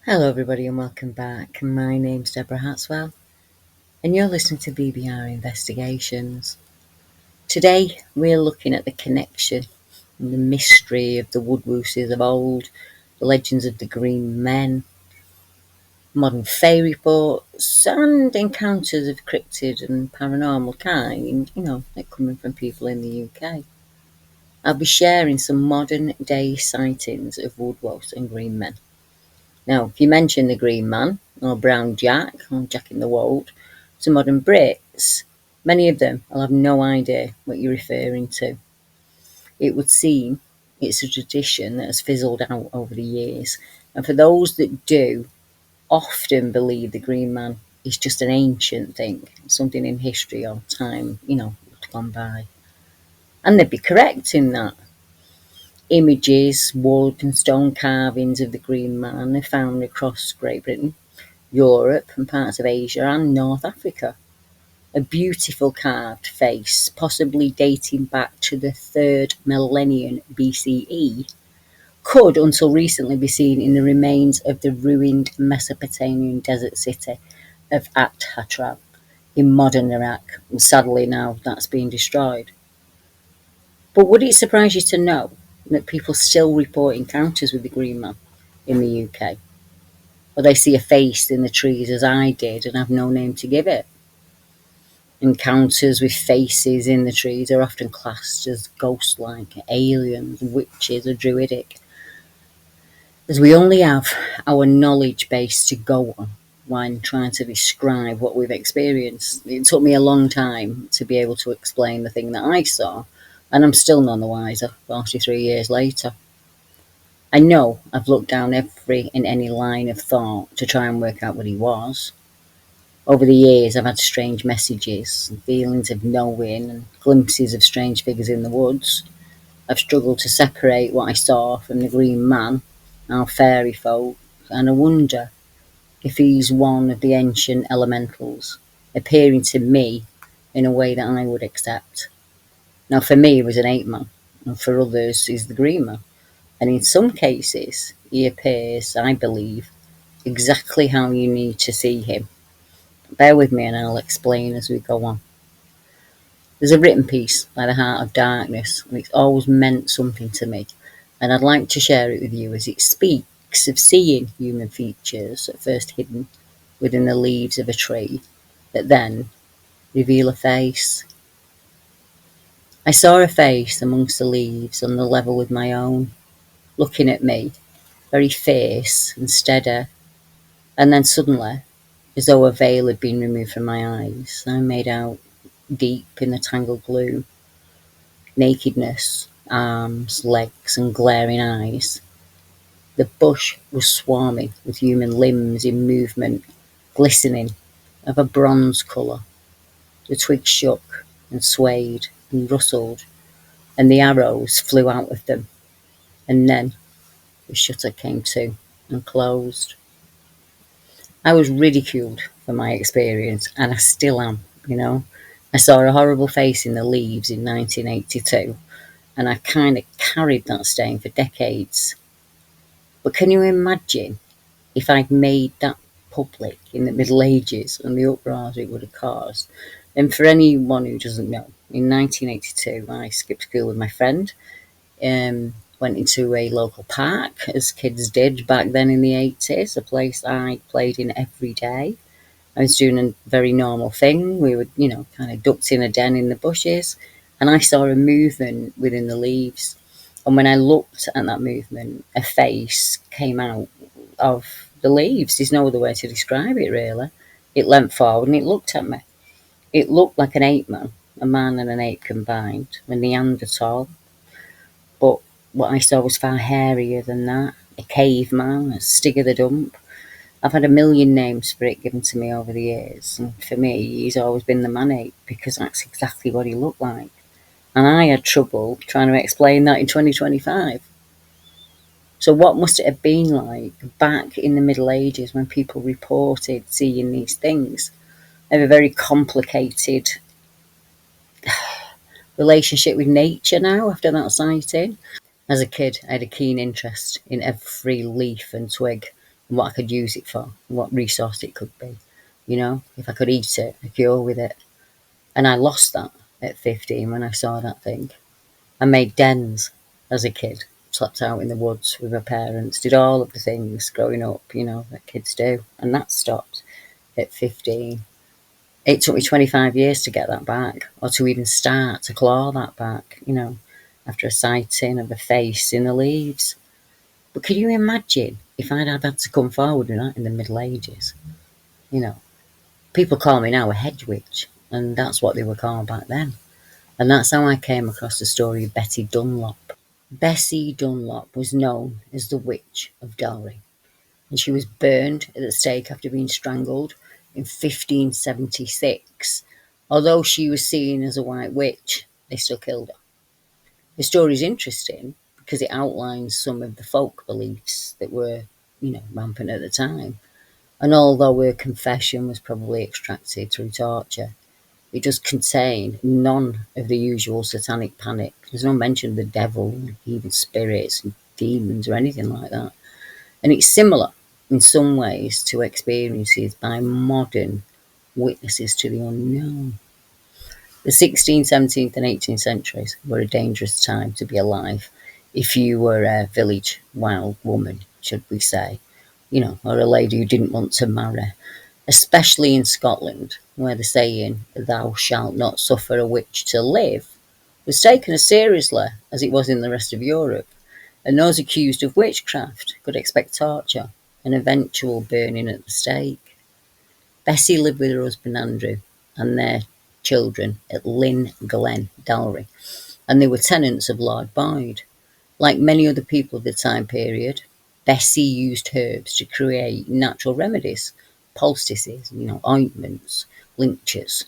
Hello, everybody, and welcome back. My name's Deborah Hatswell, and you're listening to BBR Investigations. Today, we're looking at the connection and the mystery of the Woodwoes of old, the legends of the Greenmen, modern fae reports, and encounters of cryptid and paranormal kind, like coming from people in the UK. I'll be sharing some modern day sightings of Woodwoes and Greenmen. Now, if you mention the Green Man, or Brown Jack, or Jack in the Wold, to modern Brits, many of them will have no idea what you're referring to. It would seem it's a tradition that has fizzled out over the years, and for those that do, often believe the Green Man is just an ancient thing, something in history or time, gone by. And they'd be correct in that. Images, wood and stone carvings of the Green Man are found across Great Britain, Europe and parts of Asia and North Africa. A beautiful carved face, possibly dating back to the 3rd millennium BCE, could until recently be seen in the remains of the ruined Mesopotamian desert city of At-Hatram in modern Iraq. And sadly now that's been destroyed. But would it surprise you to know that people still report encounters with the Green Man in the UK? Or they see a face in the trees as I did and have no name to give it? Encounters with faces in the trees are often classed as ghost-like, aliens, witches, or druidic, as we only have our knowledge base to go on when trying to describe what we've experienced. It took me a long time to be able to explain the thing that I saw, and I'm still none the wiser 43 years later. I know I've looked down every and any line of thought to try and work out what he was. Over the years, I've had strange messages and feelings of knowing and glimpses of strange figures in the woods. I've struggled to separate what I saw from the Green Man, our fairy folk, and I wonder if he's one of the ancient elementals, appearing to me in a way that I would accept. Now, for me, he was an ape man, and for others, he's the Green Man. And in some cases, he appears, I believe, exactly how you need to see him. Bear with me and I'll explain as we go on. There's a written piece by the Heart of Darkness, and it's always meant something to me, and I'd like to share it with you as it speaks of seeing human features at first hidden within the leaves of a tree that then reveal a face. I saw a face amongst the leaves on the level with my own, looking at me, very fierce and steady, and then suddenly, as though a veil had been removed from my eyes, I made out, deep in the tangled gloom, nakedness, arms, legs, and glaring eyes. The bush was swarming with human limbs in movement, glistening, of a bronze colour. The twigs shook and swayed and rustled, and the arrows flew out of them, and then the shutter came to and closed. I was ridiculed for my experience, and I still am. I saw a horrible face in the leaves in 1982, and I kind of carried that stain for decades. But can you imagine if I'd made that public in the Middle Ages and the uproar it would have caused? And for anyone who doesn't know, in 1982, I skipped school with my friend, went into a local park, as kids did back then in the 80s, a place I played in every day. I was doing a very normal thing. We were, kind of ducked in a den in the bushes, and I saw a movement within the leaves. And when I looked at that movement, a face came out of the leaves. There's no other way to describe it, really. It leant forward and it looked at me. It looked like an ape man, a man and an ape combined, a Neanderthal. But what I saw was far hairier than that. A caveman, a stig of the dump. I've had a million names for it given to me over the years, and for me, he's always been the man-ape, because that's exactly what he looked like. And I had trouble trying to explain that in 2025. So what must it have been like back in the Middle Ages when people reported seeing these things? I have a very complicated relationship with nature now after that sighting. As a kid, I had a keen interest in every leaf and twig, and what I could use it for, what resource it could be. If I could eat it, a cure with it. And I lost that at 15 when I saw that thing. I made dens as a kid, slept out in the woods with my parents, did all of the things growing up, that kids do. And that stopped at 15. It took me 25 years to get that back, or to even start to claw that back, after a sighting of a face in the leaves. But could you imagine if I'd have had to come forward with that in the Middle Ages? You know, People call me now a hedge witch, and that's what they were called back then. And that's how I came across the story of Bessie Dunlop. Bessie Dunlop was known as the Witch of Dalry, and she was burned at the stake after being strangled in 1576. Although she was seen as a white witch, they still killed her. The story is interesting because it outlines some of the folk beliefs that were, rampant at the time. And although her confession was probably extracted through torture, it does contain none of the usual satanic panic. There's no mention of the devil, evil spirits, and demons, or anything like that. And it's similar in some ways to experiences by modern witnesses to the unknown. The 16th, 17th, and 18th centuries were a dangerous time to be alive if you were a village wild woman, should we say, or a lady who didn't want to marry, especially in Scotland, where the saying, "thou shalt not suffer a witch to live," was taken as seriously as it was in the rest of Europe, and those accused of witchcraft could expect torture and eventual burning at the stake. Bessie lived with her husband Andrew and their children at Linn Glen, Dalry, and they were tenants of Lord Boyd. Like many other people of the time period, Bessie used herbs to create natural remedies, poultices, ointments, linctures,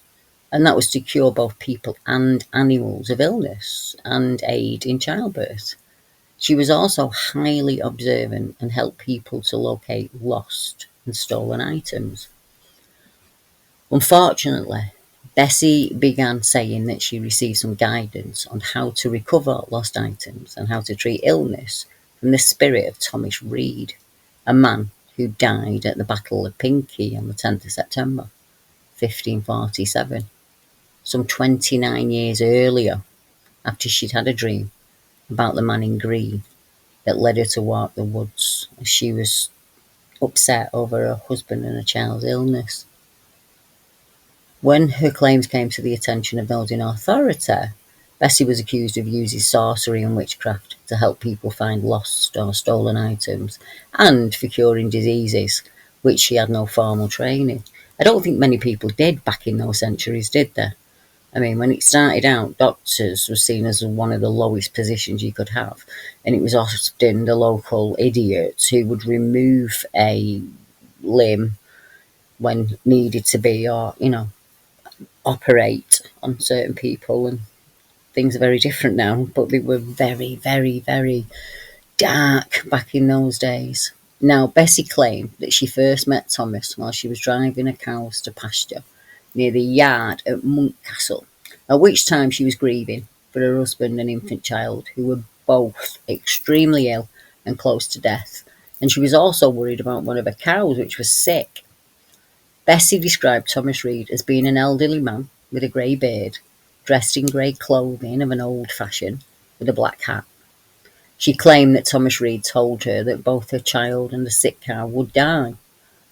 and that was to cure both people and animals of illness and aid in childbirth. She was also highly observant and helped people to locate lost and stolen items. Unfortunately, Bessie began saying that she received some guidance on how to recover lost items and how to treat illness from the spirit of Thomas Reid, a man who died at the Battle of Pinkie on the 10th of September, 1547, some 29 years earlier, after she'd had a dream about the man in green that led her to walk the woods as she was upset over her husband and her child's illness. When her claims came to the attention of those in authority, Bessie was accused of using sorcery and witchcraft to help people find lost or stolen items, and for curing diseases, which she had no formal training. I don't think many people did back in those centuries, did they? I mean, when it started out, doctors were seen as one of the lowest positions you could have, and it was often the local idiots who would remove a limb when needed to be, or, operate on certain people, and things are very different now, but they were very, very, very dark back in those days. Now, Bessie claimed that she first met Thomas while she was driving her cows to pasture near the yard at Monkcastle, at which time she was grieving for her husband and infant child, who were both extremely ill and close to death, and she was also worried about one of her cows, which was sick. Bessie described Thomas Reid as being an elderly man with a grey beard, dressed in grey clothing of an old fashion, with a black hat. She claimed that Thomas Reid told her that both her child and the sick cow would die,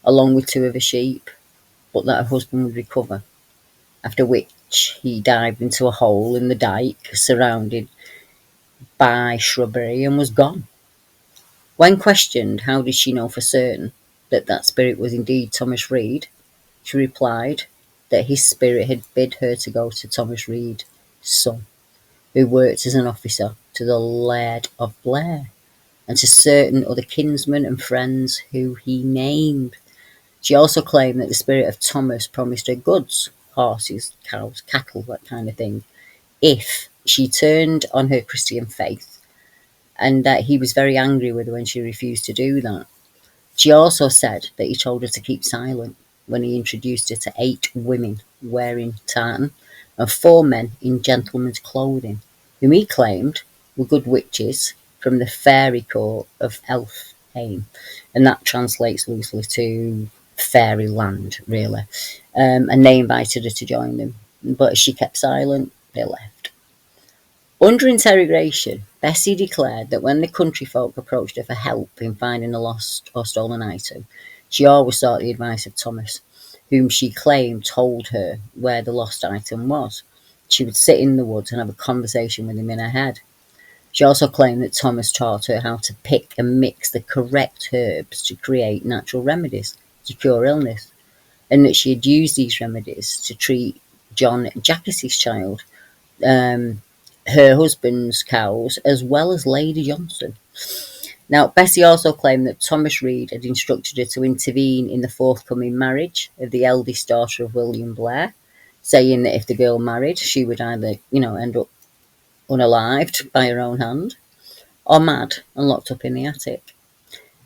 along with two of her sheep, but that her husband would recover, after which he dived into a hole in the dike surrounded by shrubbery and was gone. When questioned how did she know for certain that spirit was indeed Thomas Reid, she replied that his spirit had bid her to go to Thomas Reid's son, who worked as an officer to the Laird of Blair, and to certain other kinsmen and friends who he named. She also claimed that the spirit of Thomas promised her goods, horses, cows, cattle, that kind of thing, if she turned on her Christian faith, and that he was very angry with her when she refused to do that. She also said that he told her to keep silent when he introduced her to 8 women wearing tartan and 4 men in gentlemen's clothing, whom he claimed were good witches from the fairy court of Elf pain. And that translates loosely to fairy land, really. And they invited her to join them. But as she kept silent, they left. Under interrogation, Bessie declared that when the country folk approached her for help in finding a lost or stolen item, she always sought the advice of Thomas, whom she claimed told her where the lost item was. She would sit in the woods and have a conversation with him in her head. She also claimed that Thomas taught her how to pick and mix the correct herbs to create natural remedies to cure illness, and that she had used these remedies to treat John Jackass's child, um, her husband's cows, as well as Lady Johnson. Now, Bessie also claimed that Thomas Reed had instructed her to intervene in the forthcoming marriage of the eldest daughter of William Blair, saying that if the girl married, she would either, end up unalived by her own hand, or mad and locked up in the attic.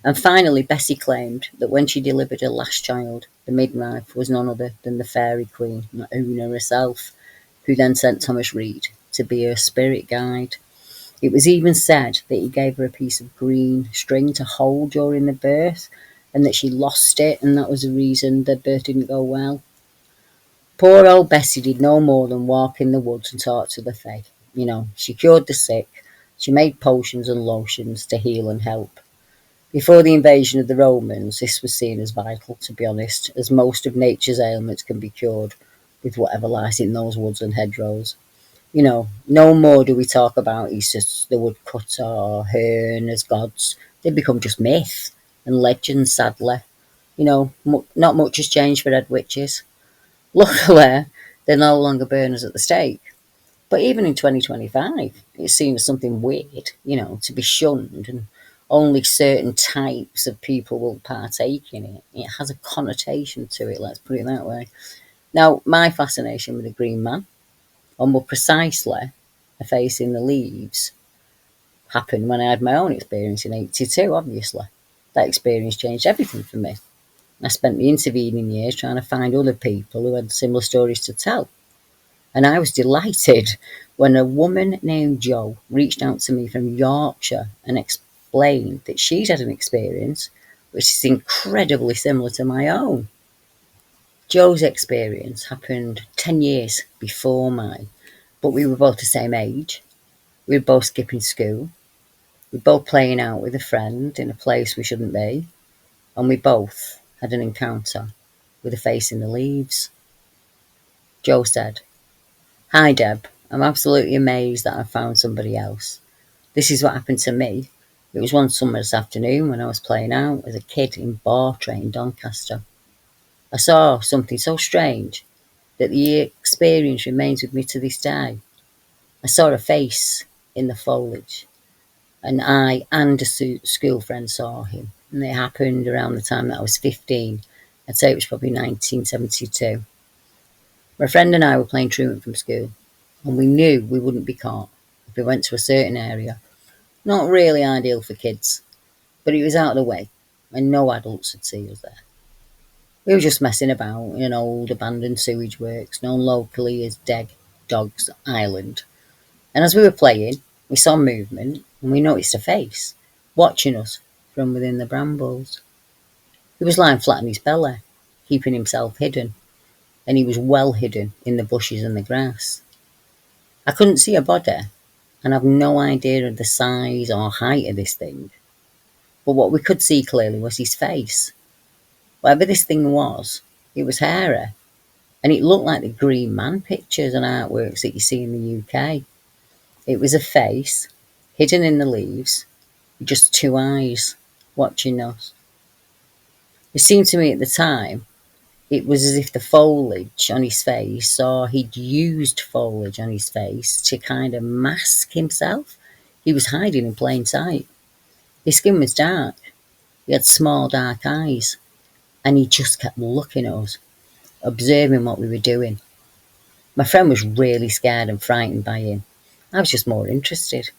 And finally, Bessie claimed that when she delivered her last child, the midwife was none other than the fairy queen, Una herself, who then sent Thomas Reed to be her spirit guide. It was even said that he gave her a piece of green string to hold during the birth, and that she lost it, and that was the reason the birth didn't go well. Poor old Bessie did no more than walk in the woods and talk to the fae. She cured the sick, she made potions and lotions to heal and help. Before the invasion of the Romans, this was seen as vital, to be honest, as most of nature's ailments can be cured with whatever lies in those woods and hedgerows. No more do we talk about Easter, the woodcutter, or Herne as gods. They become just myth and legends, sadly. Not much has changed for Red Witches. Luckily, they're no longer burners at the stake. But even in 2025, it's seen as something weird, to be shunned, and only certain types of people will partake in it. It has a connotation to it, let's put it that way. Now, my fascination with the Greenman, or more precisely, a face in the leaves, happened when I had my own experience in '82, obviously. That experience changed everything for me. I spent the intervening years trying to find other people who had similar stories to tell. And I was delighted when a woman named Jo reached out to me from Yorkshire and explained that she'd had an experience which is incredibly similar to my own. Jo's experience happened 10 years before mine, but we were both the same age. We were both skipping school. We were both playing out with a friend in a place we shouldn't be. And we both had an encounter with a face in the leaves. Jo said, "Hi Deb, I'm absolutely amazed that I found somebody else. This is what happened to me. It was one summer's afternoon when I was playing out as a kid in Bawtry in Doncaster. I saw something so strange that the experience remains with me to this day. I saw a face in the foliage, and I and a school friend saw him, and it happened around the time that I was 15. I'd say it was probably 1972. My friend and I were playing truant from school, and we knew we wouldn't be caught if we went to a certain area. Not really ideal for kids, but it was out of the way, and no adults would see us there. We were just messing about in an old abandoned sewage works known locally as Dead Dogs Island. And as we were playing, we saw movement, and we noticed a face watching us from within the brambles. He was lying flat on his belly, keeping himself hidden, and he was well hidden in the bushes and the grass. I couldn't see a body, and I've no idea of the size or height of this thing. But what we could see clearly was his face. Whatever this thing was, it was hairy, and it looked like the Greenman pictures and artworks that you see in the UK. It was a face, hidden in the leaves, with just two eyes, watching us. It seemed to me at the time, it was as if the foliage on his face, or he'd used foliage on his face to kind of mask himself. He was hiding in plain sight. His skin was dark. He had small dark eyes, and he just kept looking at us, observing what we were doing. My friend was really scared and frightened by him. I was just more interested.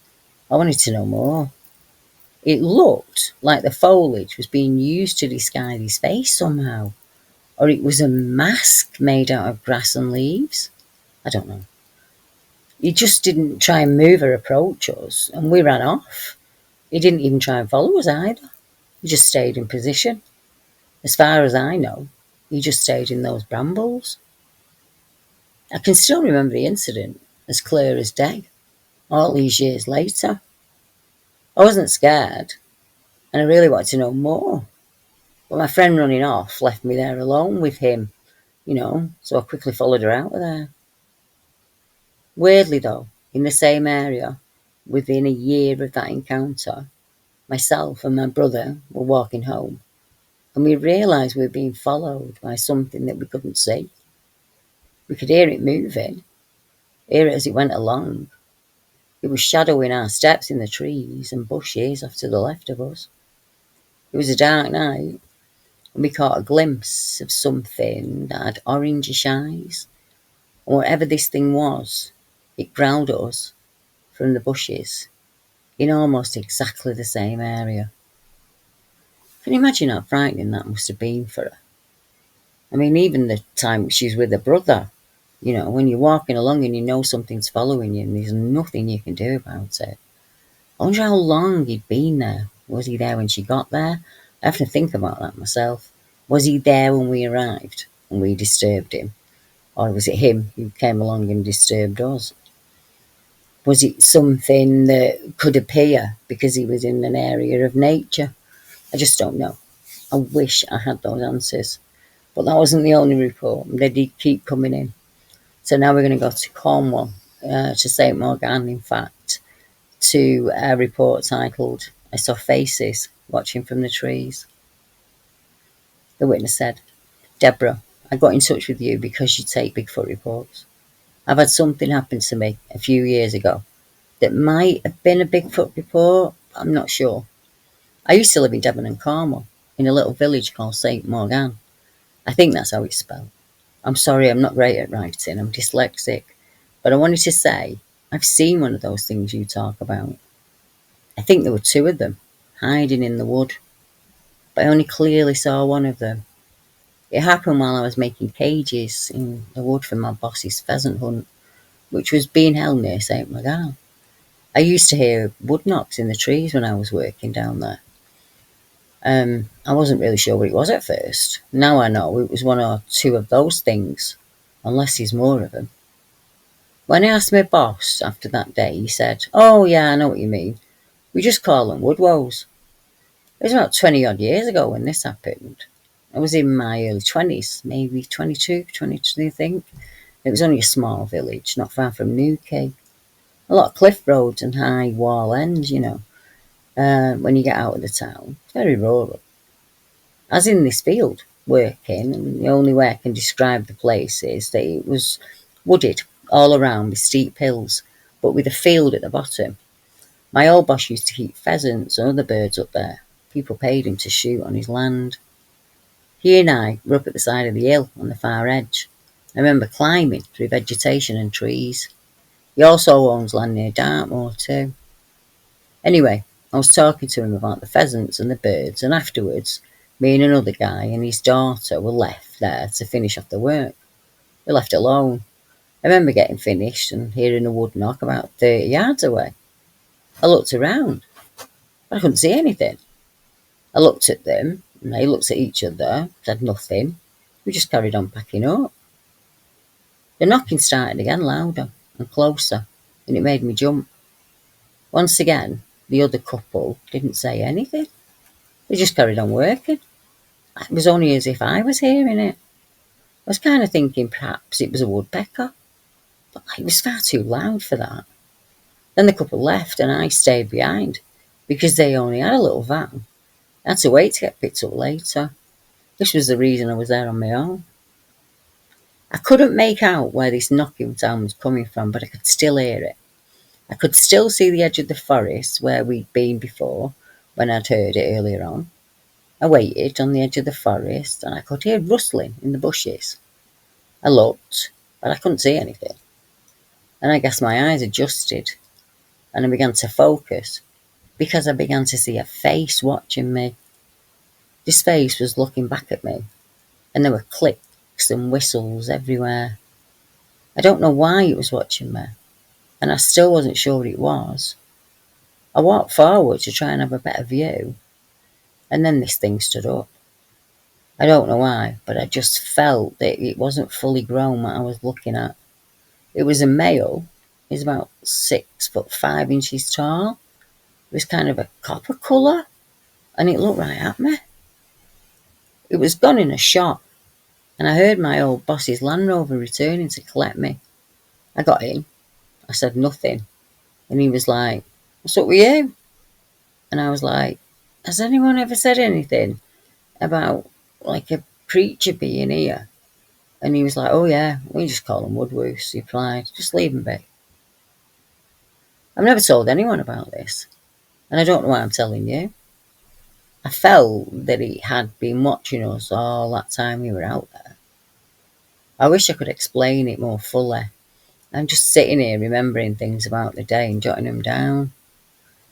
I wanted to know more. It looked like the foliage was being used to disguise his face somehow, or it was a mask made out of grass and leaves. I don't know. He just didn't try and move or approach us, and we ran off. He didn't even try and follow us either. He just stayed in position. As far as I know, he just stayed in those brambles. I can still remember the incident as clear as day, all these years later. I wasn't scared, and I really wanted to know more. But my friend running off left me there alone with him, so I quickly followed her out of there. Weirdly, though, in the same area, within a year of that encounter, myself and my brother were walking home, and we realised we were being followed by something that we couldn't see. We could hear it moving, hear it as it went along. It was shadowing our steps in the trees and bushes off to the left of us. It was a dark night, and we caught a glimpse of something that had orangish eyes. And whatever this thing was, it growled at us from the bushes in almost exactly the same area. Can you imagine how frightening that must have been for her? I mean, even the time she was with her brother, when you're walking along and you know something's following you and there's nothing you can do about it. I wonder how long he'd been there. Was he there when she got there? I have to think about that myself. Was he there when we arrived and we disturbed him? Or was it him who came along and disturbed us? Was it something that could appear because he was in an area of nature? I just don't know. I wish I had those answers. But that wasn't the only report. They did keep coming in. So now we're going to go to Cornwall, to St Morgan, in fact, to a report titled, I Saw Faces Watching from the Trees. The witness said, Deborah, I got in touch with you because you take Bigfoot reports. I've had something happen to me a few years ago that might have been a Bigfoot report. I'm not sure. I used to live in Devon and Cornwall, in a little village called St Morgan. I think that's how it's spelled. I'm sorry, I'm not great at writing. I'm dyslexic. But I wanted to say, I've seen one of those things you talk about. I think there were two of them, hiding in the wood. But I only clearly saw one of them. It happened while I was making cages in the wood for my boss's pheasant hunt, which was being held near St Morgan. I used to hear wood knocks in the trees when I was working down there. I wasn't really sure what it was at first. Now I know it was one or two of those things, unless there's more of them. When I asked my boss after that day, he said, oh yeah, I know what you mean. We just call them Woodwoes. It was about 20 odd years ago when this happened. I was in my early 20s, maybe 22, I think. It was only a small village, not far from Newquay. A lot of cliff roads and high wall ends, when you get out of the town. Very rural. I was in this field working, and the only way I can describe the place is that it was wooded all around with steep hills, but with a field at the bottom. My old boss used to keep pheasants and other birds up there. People paid him to shoot on his land. He and I were up at the side of the hill on the far edge. I remember climbing through vegetation and trees. He also owns land near Dartmoor too. Anyway, I was talking to him about the pheasants and the birds, and afterwards, me and another guy and his daughter were left there to finish off the work. We left alone. I remember getting finished and hearing a wood knock about 30 yards away. I looked around, but I couldn't see anything. I looked at them, and they looked at each other, said nothing. We just carried on packing up. The knocking started again, louder and closer, and it made me jump. Once again, the other couple didn't say anything. They just carried on working. It was only as if I was hearing it. I was kind of thinking perhaps it was a woodpecker, but it was far too loud for that. Then the couple left and I stayed behind because they only had a little van. I had to wait to get picked up later. This was the reason I was there on my own. I couldn't make out where this knocking sound was coming from, but I could still hear it. I could still see the edge of the forest where we'd been before when I'd heard it earlier on. I waited on the edge of the forest and I could hear rustling in the bushes. I looked, but I couldn't see anything. Then I guess my eyes adjusted and I began to focus because I began to see a face watching me. This face was looking back at me and there were clicks and whistles everywhere. I don't know why it was watching me and I still wasn't sure what it was. I walked forward to try and have a better view And then this thing stood up. I don't know why, but I just felt that it wasn't fully grown what I was looking at. It was a male. He's about 6'5" tall. It was kind of a copper colour, and it looked right at me. It was gone in a shot, and I heard my old boss's Land Rover returning to collect me. I got in. I said nothing, and he was like, "What's up with you?" And I was like, "Has anyone ever said anything about like a creature being here?" And he was like, "Oh yeah, we just call them Woodwoe." He replied, "Just leave them be." I've never told anyone about this, and I don't know why I'm telling you. I felt that he had been watching us all that time we were out there. I wish I could explain it more fully. I'm just sitting here remembering things about the day and jotting them down.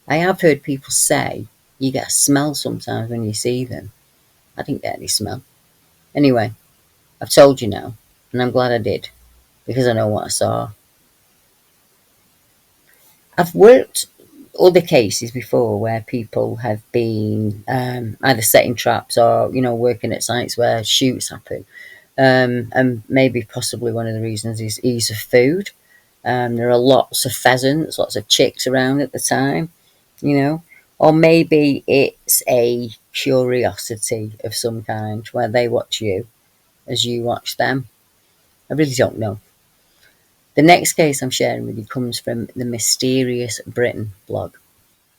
I have heard people say you get a smell sometimes when you see them. I didn't get any smell. Anyway, I've told you now, and I'm glad I did, because I know what I saw. I've worked other cases before where people have been either setting traps or, working at sites where shoots happen. And maybe possibly one of the reasons is ease of food. There are lots of pheasants, lots of chicks around at the time, or maybe it's a curiosity of some kind where they watch you as you watch them. I really don't know. The next case I'm sharing with you comes from the Mysterious Britain blog.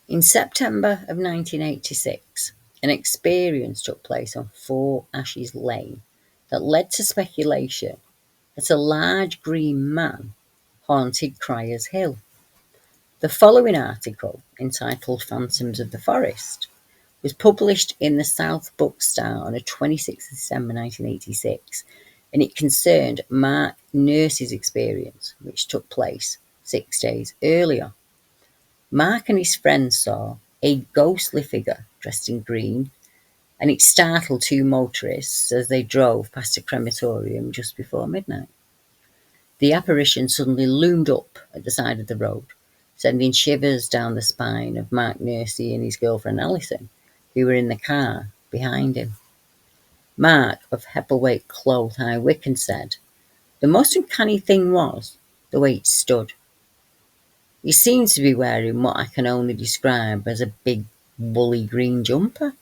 In September of 1986, an experience took place on Four Ashes Lane that led to speculation that a large green man haunted Criers Hill. The following article, entitled Phantoms of the Forest, was published in the South Book Star on the 26th of December 1986, and it concerned Mark Nurse's experience, which took place 6 days earlier. Mark and his friends saw a ghostly figure dressed in green, and it startled two motorists as they drove past a crematorium just before midnight. The apparition suddenly loomed up at the side of the road, sending shivers down the spine of Mark Nursey and his girlfriend Alison, who were in the car behind him. Mark of Heppelwaite Cloth, High Wycombe, said, "The most uncanny thing was the way it stood. He seemed to be wearing what I can only describe as a big woolly green jumper.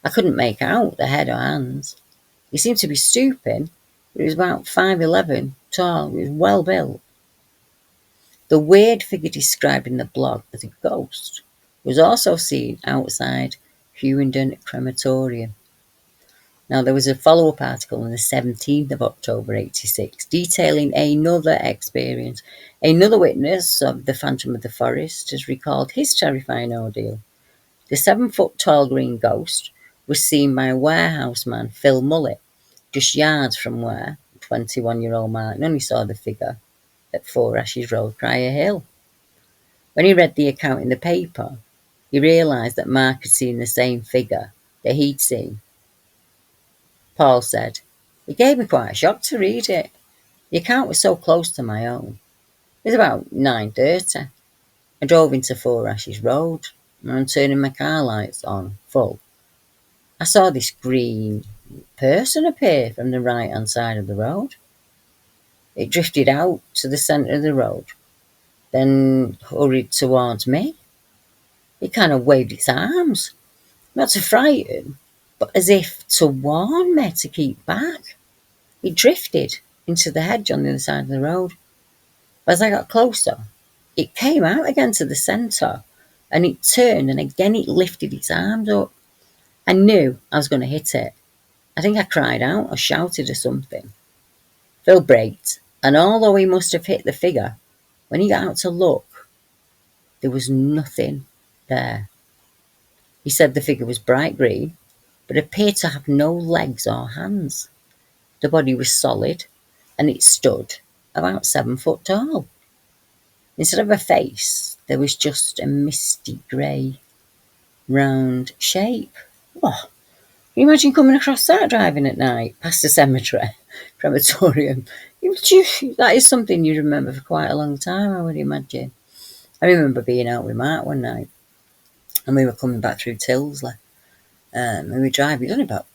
I couldn't make out the head or hands. He seemed to be stooping, but he was about 5'11" tall. He was well built. The weird figure described in the blog as a ghost was also seen outside Hughenden Crematorium." Now, there was a follow-up article on the 17th of October 86 detailing another experience. Another witness of the Phantom of the Forest has recalled his terrifying ordeal. The 7-foot-tall green ghost was seen by warehouseman Phil Mullet, just yards from where 21-year-old Mark only saw the figure at 4 Ashes Road, Crier Hill. When he read the account in the paper, he realised that Mark had seen the same figure that he'd seen. Paul said, "It gave me quite a shock to read it. The account was so close to my own. It was about 9:30. I drove into 4 Ashes Road, and on turning my car lights on full, I saw this green person appear from the right-hand side of the road. It drifted out to the centre of the road, then hurried towards me. It kind of waved its arms, not to frighten, but as if to warn me to keep back. It drifted into the hedge on the other side of the road. But as I got closer, it came out again to the centre, and it turned, and again it lifted its arms up. I knew I was going to hit it. I think I cried out or shouted or something. Phil braked, and although he must have hit the figure, when he got out to look, there was nothing there. He said the figure was bright green, but appeared to have no legs or hands. The body was solid, and it stood about 7 foot tall. Instead of a face, there was just a misty grey, round shape. Oh, can you imagine coming across that driving at night past a cemetery, crematorium? That is something you remember for quite a long time, I would imagine. I remember being out with Mark one night, and we were coming back through Tilsley, And we were driving, it was only about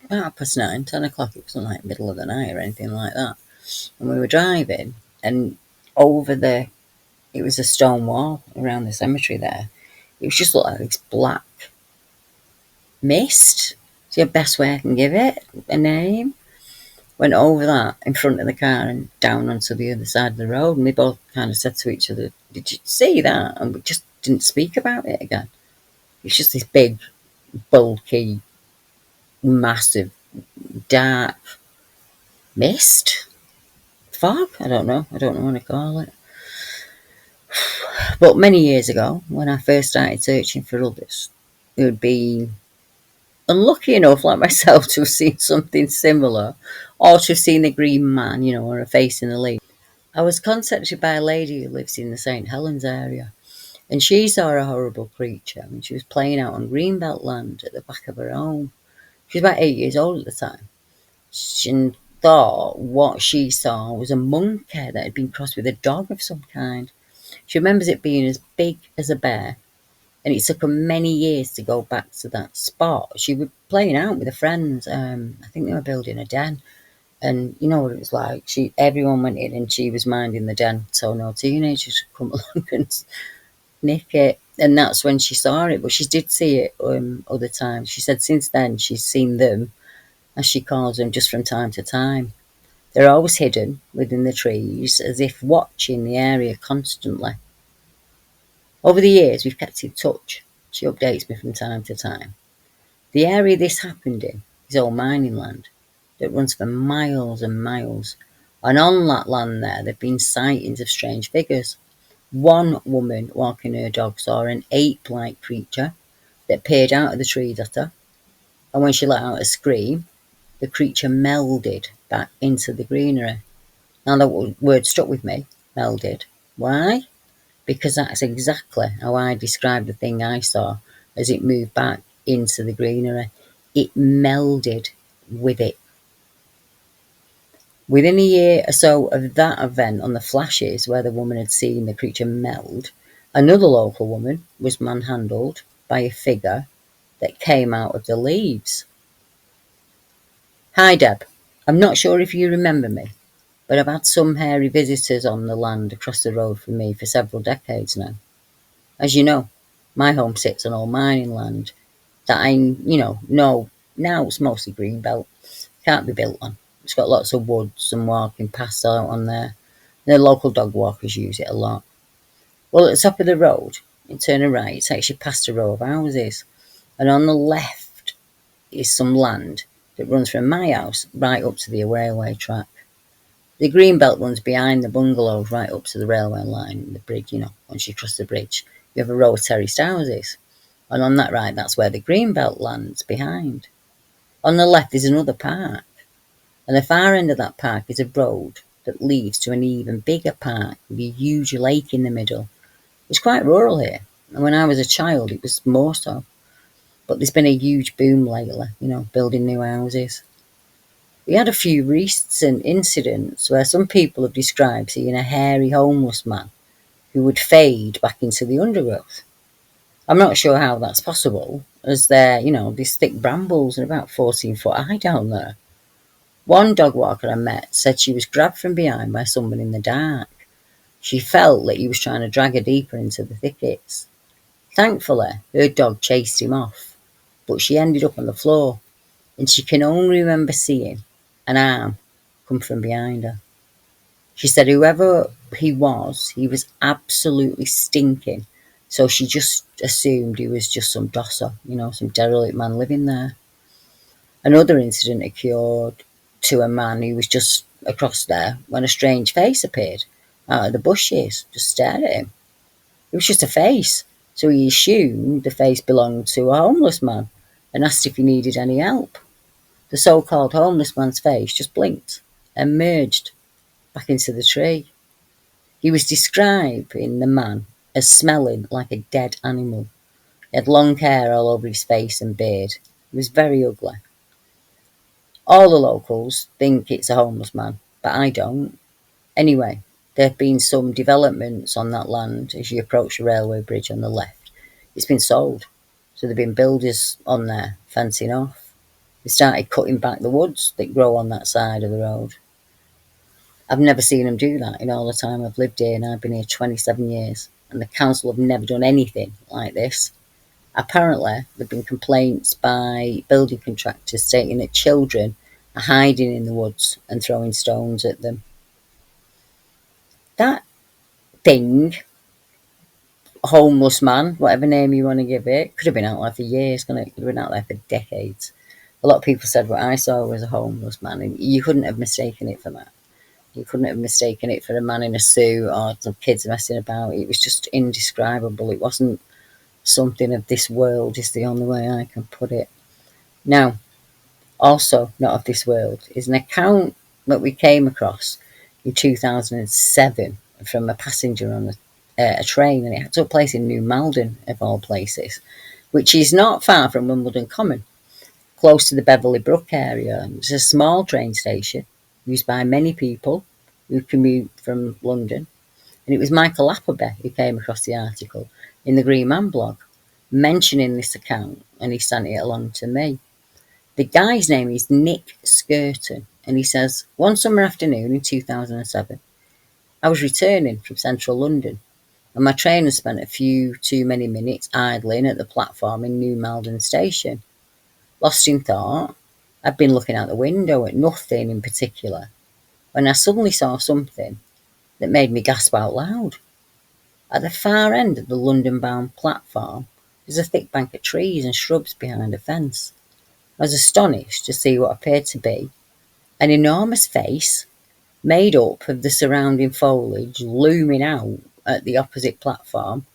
9:30, 10 o'clock. It wasn't like middle of the night or anything like that. And we were driving, and over it was a stone wall around the cemetery there. It was just like this black mist. It's the best way I can give it a name. Went over that in front of the car and down onto the other side of the road. And we both kind of said to each other, "Did you see that?" And we just didn't speak about it again. It's just this big, bulky, massive, dark mist. Fog? I don't know. I don't know what to call it. But many years ago, when I first started searching for others who had been unlucky enough, like myself, to have seen something similar, or to have seen the green man, or a face in the leaf, I was contacted by a lady who lives in the St. Helens area, and she saw a horrible creature. I mean, she was playing out on greenbelt land at the back of her home. She was about 8 years old at the time. She thought what she saw was a monkey that had been crossed with a dog of some kind. She remembers it being as big as a bear, and it took her many years to go back to that spot. She was playing out with her friends. I think they were building a den, and you know what it was like. Everyone went in, and she was minding the den, so no teenagers could come along and nick it. And that's when she saw it. But she did see it other times. She said since then she's seen them, as she calls them, just from time to time. They're always hidden within the trees, as if watching the area constantly. Over the years, we've kept in touch. She updates me from time to time. The area this happened in is old mining land that runs for miles and miles. And on that land there have been sightings of strange figures. One woman walking her dog saw an ape-like creature that peered out of the trees at her. And when she let out a scream, the creature melded back into the greenery. Now the word stuck with me, melded. Why? Because that's exactly how I described the thing I saw as it moved back into the greenery. It melded with it. Within a year or so of that event on the flashes where the woman had seen the creature meld, another local woman was manhandled by a figure that came out of the leaves. Hi Deb, I'm not sure if you remember me, but I've had some hairy visitors on the land across the road from me for several decades now. As you know, my home sits on old mining land that know now it's mostly greenbelt, can't be built on. It's got lots of woods and walking paths out on there. The local dog walkers use it a lot. Well, at the top of the road, you turn a right, it takes you past a row of houses. And on the left is some land that runs from my house right up to the railway track. The green belt runs behind the bungalows right up to the railway line, the bridge, once you cross the bridge. You have a row of terraced houses. And on that right, that's where the green belt lands behind. On the left is another park. And the far end of that park is a road that leads to an even bigger park with a huge lake in the middle. It's quite rural here. And when I was a child, it was more so. But there's been a huge boom lately, building new houses. We had a few recent incidents where some people have described seeing a hairy homeless man who would fade back into the undergrowth. I'm not sure how that's possible, as these thick brambles and about 14-foot high down there. One dog walker I met said she was grabbed from behind by someone in the dark. She felt that he was trying to drag her deeper into the thickets. Thankfully, her dog chased him off, but she ended up on the floor, and she can only remember seeing an arm come from behind her. She said whoever he was absolutely stinking, so she just assumed he was just some dosser, some derelict man living there. Another incident occurred to a man who was just across there when a strange face appeared out of the bushes, just stared at him. It was just a face, so he assumed the face belonged to a homeless man and asked if he needed any help. The so-called homeless man's face just blinked and merged back into the tree. He was describing the man as smelling like a dead animal. He had long hair all over his face and beard. He was very ugly. All the locals think it's a homeless man, but I don't. Anyway, there have been some developments on that land as you approach the railway bridge on the left. It's been sold. So there've been builders on there fencing off. They started cutting back the woods that grow on that side of the road. I've never seen them do that in all the time I've lived here, and I've been here 27 years. And the council have never done anything like this. Apparently, there have been complaints by building contractors stating that children are hiding in the woods and throwing stones at them. That thing, homeless man, whatever name you want to give it, could have been out there for years, couldn't it? Could have been out there for decades. A lot of people said what I saw was a homeless man, and you couldn't have mistaken it for that. You couldn't have mistaken it for a man in a suit or some kids messing about. It was just indescribable. It wasn't something of this world, is the only way I can put it. Now, also not of this world, is an account that we came across in 2007 from a passenger on a train, and it took place in New Malden, of all places, which is not far from Wimbledon Common, close to the Beverley Brook area. It's a small train station used by many people who commute from London. And it was Michael Appleby who came across the article in the Greenman blog, mentioning this account, and he sent it along to me. The guy's name is Nick Skirton, and he says, one summer afternoon in 2007, I was returning from central London, and my train had spent a few too many minutes idling at the platform in New Malden station. Lost in thought, I'd been looking out the window at nothing in particular, when I suddenly saw something that made me gasp out loud. At the far end of the London-bound platform was a thick bank of trees and shrubs behind a fence. I was astonished to see what appeared to be an enormous face made up of the surrounding foliage looming out at the opposite platform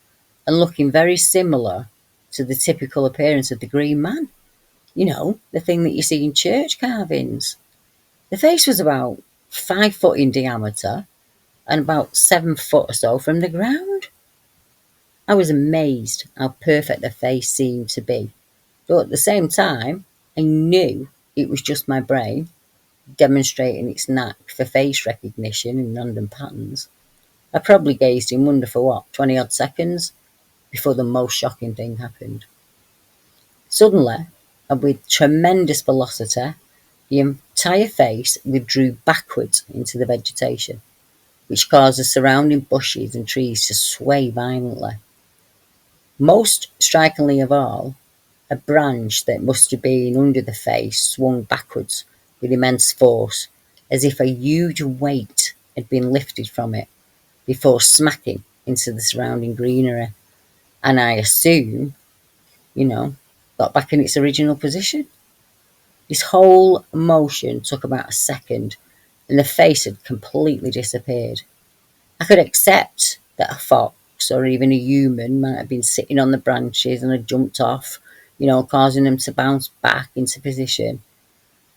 and looking very similar to the typical appearance of the Green Man. You know, the thing that you see in church carvings. The face was about 5 foot in diameter and about 7 foot or so from the ground. I was amazed how perfect the face seemed to be, though at the same time I knew it was just my brain demonstrating its knack for face recognition in random patterns. I probably gazed in wonder for 20 odd seconds before the most shocking thing happened. Suddenly, and with tremendous velocity, the entire face withdrew backwards into the vegetation, which caused the surrounding bushes and trees to sway violently. Most strikingly of all, a branch that must have been under the face swung backwards with immense force, as if a huge weight had been lifted from it, before smacking into the surrounding greenery, and I assume, got back in its original position. This whole motion took about a second, and the face had completely disappeared. I could accept that a fox or even a human might have been sitting on the branches and had jumped off, causing them to bounce back into position.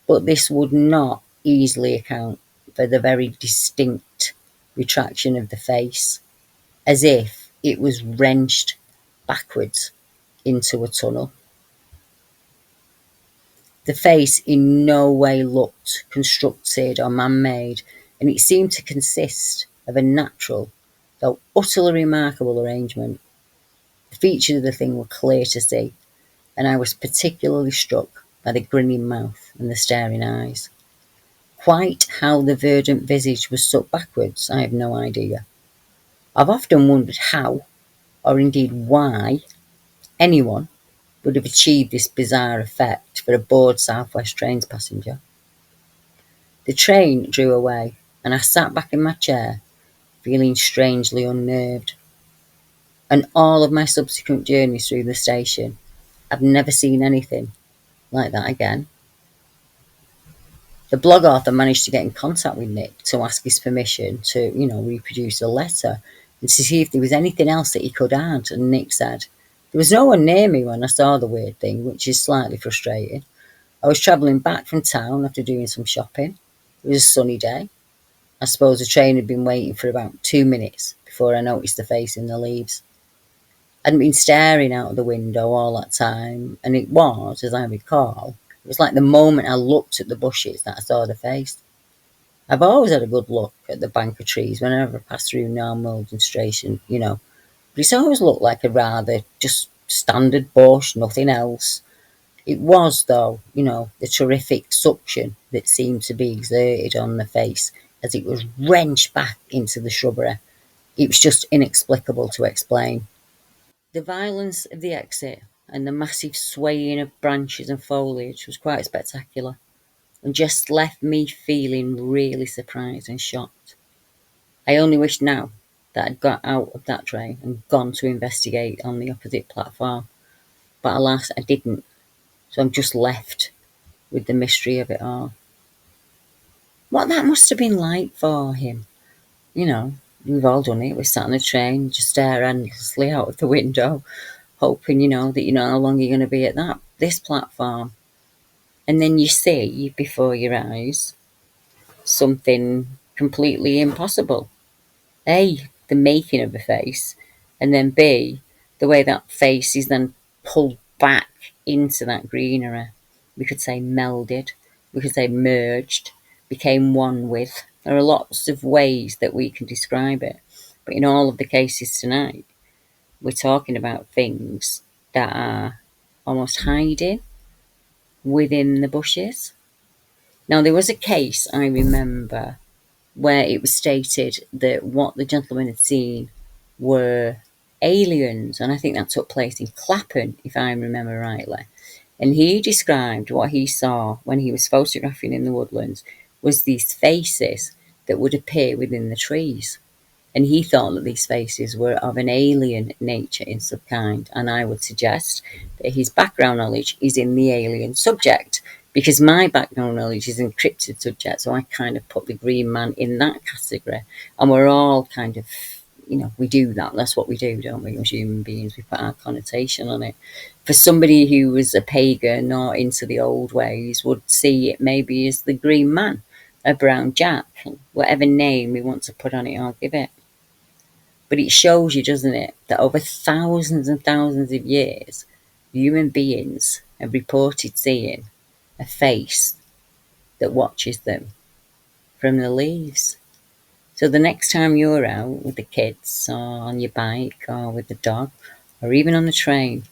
But this would not easily account for the very distinct retraction of the face, as if it was wrenched backwards into a tunnel. The face in no way looked constructed or man-made, and it seemed to consist of a natural, though utterly remarkable arrangement. The features of the thing were clear to see, and I was particularly struck by the grinning mouth and the staring eyes. Quite how the verdant visage was sucked backwards, I have no idea. I've often wondered how, or indeed why, anyone would have achieved this bizarre effect for a bored South West Trains passenger. The train drew away, and I sat back in my chair, feeling strangely unnerved. And all of my subsequent journeys through the station, I've never seen anything like that again. The blog author managed to get in contact with Nick to ask his permission to, reproduce the letter and to see if there was anything else that he could add. And Nick said, there was no one near me when I saw the weird thing, which is slightly frustrating. I was travelling back from town after doing some shopping. It was a sunny day. I suppose the train had been waiting for about 2 minutes before I noticed the face in the leaves. I'd been staring out of the window all that time, and it was, as I recall, it was like the moment I looked at the bushes that I saw the face. I've always had a good look at the bank of trees whenever I pass through Malden Station, but it's always looked like a rather just standard bush, nothing else. It was, though, the terrific suction that seemed to be exerted on the face as it was wrenched back into the shrubbery. It was just inexplicable to explain. The violence of the exit and the massive swaying of branches and foliage was quite spectacular, and just left me feeling really surprised and shocked. I only wish now that I'd got out of that train and gone to investigate on the opposite platform, but alas, I didn't, so I'm just left with the mystery of it all. What that must have been like for him. You know, we've all done it. We sat on a train, just stare endlessly out of the window, hoping, that you know how long you're going to be at this platform. And then you see before your eyes something completely impossible. A, the making of a face, and then B, the way that face is then pulled back into that greenery. We could say melded, we could say merged, became one with. There are lots of ways that we can describe it. But in all of the cases tonight, we're talking about things that are almost hiding within the bushes. Now, there was a case I remember where it was stated that what the gentleman had seen were aliens, and I think that took place in Clapham, if I remember rightly. And he described what he saw when he was photographing in the woodlands was these faces that would appear within the trees. And he thought that these faces were of an alien nature in some kind, and I would suggest that his background knowledge is in the alien subject, because my background knowledge is in cryptid subject, so I kind of put the Greenman in that category, and we're all kind of, we do that. That's what we do, don't we, as human beings? We put our connotation on it. For somebody who was a pagan or into the old ways would see it maybe as the Green Man, a brown Jack, whatever name we want to put on it or give it. But it shows you, doesn't it, that over thousands and thousands of years, human beings have reported seeing a face that watches them from the leaves. So the next time you're out with the kids or on your bike or with the dog or even on the train,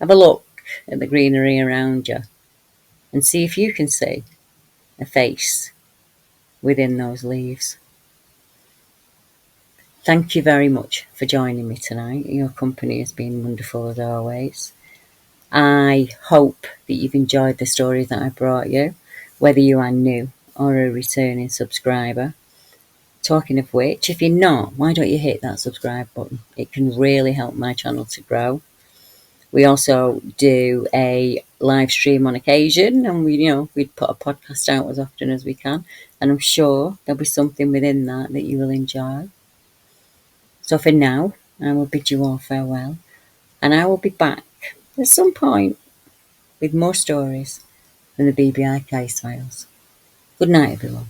have a look at the greenery around you and see if you can see a face within those leaves. Thank you very much for joining me tonight. Your company has been wonderful as always. I hope that you've enjoyed the stories that I brought you, whether you are new or a returning subscriber. Talking of which, if you're not, why don't you hit that subscribe button? It can really help my channel to grow. We also do a live stream on occasion, and we'd put a podcast out as often as we can. And I'm sure there'll be something within that you will enjoy. So for now, I will bid you all farewell, and I will be back at some point with more stories from the BBI case files. Good night, everyone.